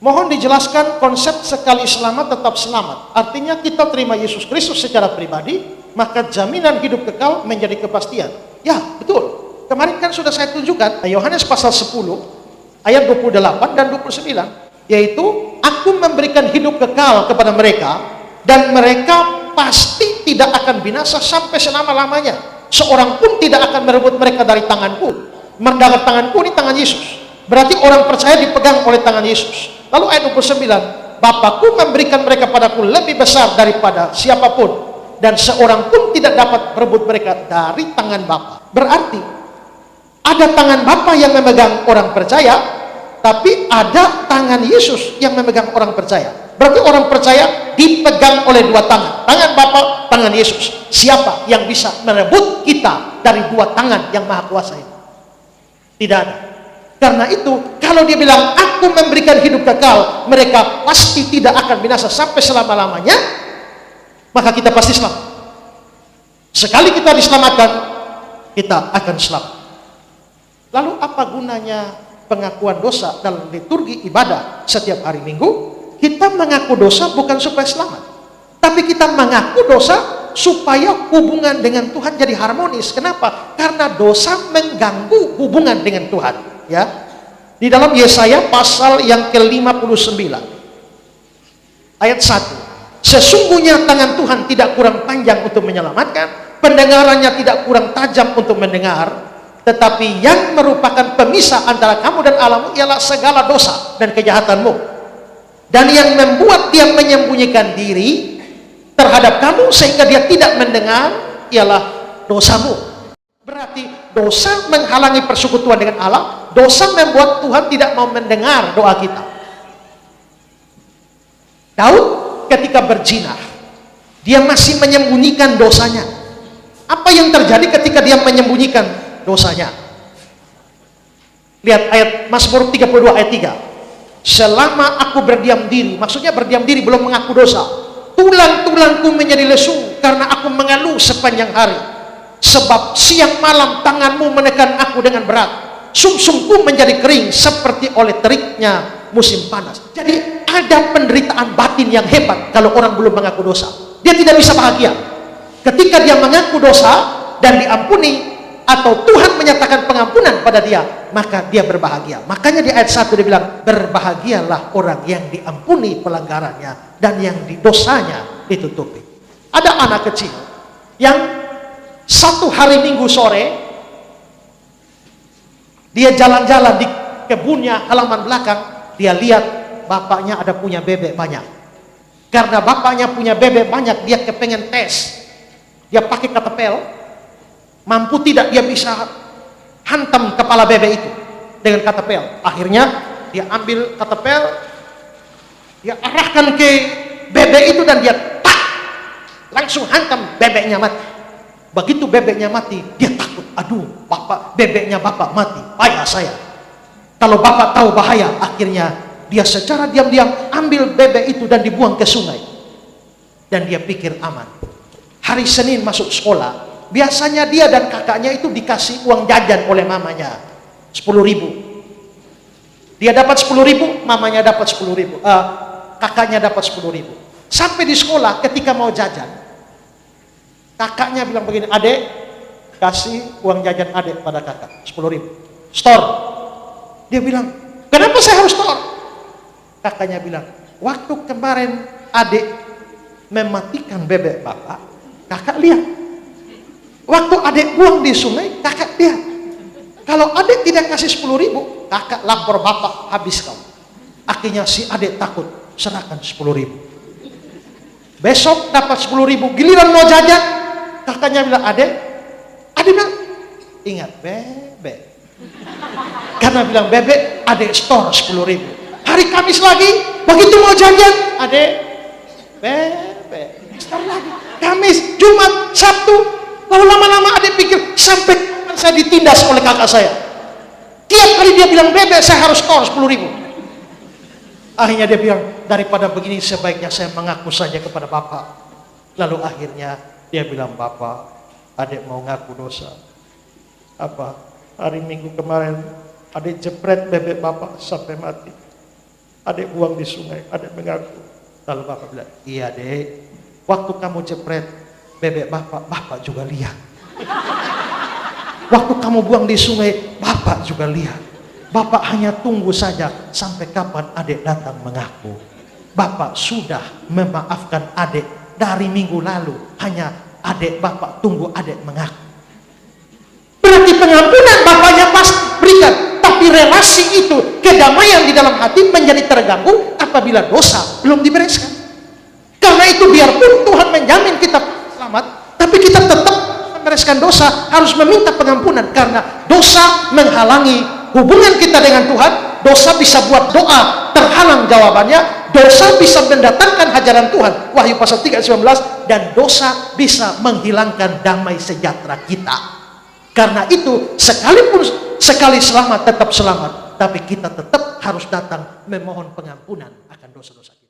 Mohon dijelaskan konsep sekali selamat tetap selamat. Artinya kita terima Yesus Kristus secara pribadi, maka jaminan hidup kekal menjadi kepastian. Ya, betul. Kemarin kan sudah saya tunjukkan, Yohanes pasal 10, ayat 28 dan 29. Yaitu, aku memberikan hidup kekal kepada mereka, dan mereka pasti tidak akan binasa sampai selama-lamanya. Seorang pun tidak akan merebut mereka dari tanganku. Dari tanganku ini tangan Yesus. Berarti orang percaya dipegang oleh tangan Yesus. Lalu ayat 29, Bapakku memberikan mereka padaku lebih besar daripada siapapun, dan seorang pun tidak dapat merebut mereka dari tangan Bapa. Berarti ada tangan Bapa yang memegang orang percaya, tapi ada tangan Yesus yang memegang orang percaya. Berarti orang percaya dipegang oleh dua tangan, tangan Bapa, tangan Yesus. Siapa yang bisa merebut kita dari dua tangan yang maha kuasa ini? Tidak ada. Karena itu, kalau dia bilang, aku memberikan hidup kekal, mereka pasti tidak akan binasa sampai selama-lamanya, maka kita pasti selamat. Sekali kita diselamatkan, kita akan selamat. Lalu apa gunanya pengakuan dosa dalam liturgi ibadah setiap hari Minggu? Kita mengaku dosa bukan supaya selamat, tapi kita mengaku dosa supaya hubungan dengan Tuhan jadi harmonis. Kenapa? Karena dosa mengganggu hubungan dengan Tuhan. Ya, di dalam Yesaya pasal yang ke-59 ayat 1, sesungguhnya tangan Tuhan tidak kurang panjang untuk menyelamatkan, pendengarannya tidak kurang tajam untuk mendengar, tetapi yang merupakan pemisah antara kamu dan Allahmu ialah segala dosa dan kejahatanmu, dan yang membuat dia menyembunyikan diri terhadap kamu sehingga dia tidak mendengar ialah dosamu. Berarti dosa menghalangi persekutuan dengan Allah, dosa membuat Tuhan tidak mau mendengar doa kita. Daud ketika berzina, dia masih menyembunyikan dosanya. Apa yang terjadi ketika dia menyembunyikan dosanya? Lihat ayat Mazmur 32 ayat 3. Selama aku berdiam diri, maksudnya berdiam diri belum mengaku dosa, tulang-tulangku menjadi lesu karena aku mengeluh sepanjang hari. Sebab siang malam tanganmu menekan aku dengan berat, sumsumku menjadi kering seperti oleh teriknya musim panas. Jadi ada penderitaan batin yang hebat kalau orang belum mengaku dosa. Dia tidak bisa bahagia. Ketika dia mengaku dosa dan diampuni, atau Tuhan menyatakan pengampunan pada dia, maka dia berbahagia. Makanya di ayat 1 dia bilang, berbahagialah orang yang diampuni pelanggarannya dan yang dosanya ditutupi. Ada anak kecil yang satu hari Minggu sore dia jalan-jalan di kebunnya halaman belakang, dia lihat bapaknya ada punya bebek banyak. Karena bapaknya punya bebek banyak, dia kepengen tes. Dia pakai katapel, mampu tidak dia bisa hantam kepala bebek itu dengan katapel. Akhirnya dia ambil katapel, dia arahkan ke bebek itu dan dia tak, langsung hantam, bebeknya mati. Begitu bebeknya mati, dia takut. Aduh, bebeknya bapak mati, payah saya. Kalau bapak tahu bahaya, akhirnya dia secara diam-diam ambil bebek itu dan dibuang ke sungai. Dan dia pikir aman. Hari Senin masuk sekolah, biasanya dia dan kakaknya itu dikasih uang jajan oleh mamanya, 10.000. Dia dapat 10.000, mamanya dapat 10.000, kakaknya dapat 10.000. Sampai di sekolah ketika mau jajan, kakaknya bilang begini, adek, kasih uang jajan adek pada kakak, 10.000. Store. Dia bilang, kenapa saya harus store? Kakaknya bilang, waktu kemarin adek mematikan bebek bapak, kakak lihat. Waktu adek buang di sungai, kakak lihat. Kalau adek tidak kasih 10.000, kakak lapor bapak, habis kau. Akhirnya si adek takut, serahkan 10.000. Besok dapat 10.000, giliran mau jajan, kakaknya bilang, adek bilang, ingat bebek. Karena bilang bebek, adek store 10.000. Hari Kamis lagi, begitu mau jajan, adek bebek, store lagi. Kamis, Jumat, Sabtu, lalu lama-lama adek pikir, sampai kapan saya ditindas oleh kakak saya? Tiap kali dia bilang bebek, saya harus store 10.000. Akhirnya dia bilang, daripada begini sebaiknya saya mengaku saja kepada bapak. Lalu akhirnya dia bilang, bapak, adik mau ngaku dosa. Hari Minggu kemarin adik jepret bebek bapak sampai mati. Adik buang di sungai, adik mengaku. Lalu bapak bilang, iya dek, waktu kamu jepret bebek bapak, bapak juga lihat. Waktu kamu buang di sungai, bapak juga lihat. Bapak hanya tunggu saja sampai kapan adik datang mengaku. Bapak sudah memaafkan adik dari minggu lalu. Hanya adik bapak tunggu adik mengaku. Berarti pengampunan bapaknya pasti berikan. Tapi relasi itu, kedamaian di dalam hati menjadi terganggu apabila dosa belum dibereskan. Karena itu biarpun Tuhan menjamin kita selamat, tapi kita tetap membereskan dosa, harus meminta pengampunan. Karena dosa menghalangi hubungan kita dengan Tuhan. Dosa bisa buat doa terhalang jawabannya. Dosa bisa mendatangkan hajaran Tuhan, Wahyu pasal 3:19, dan dosa bisa menghilangkan damai sejahtera kita. Karena itu, sekalipun sekali selamat tetap selamat, tapi kita tetap harus datang memohon pengampunan akan dosa-dosa kita.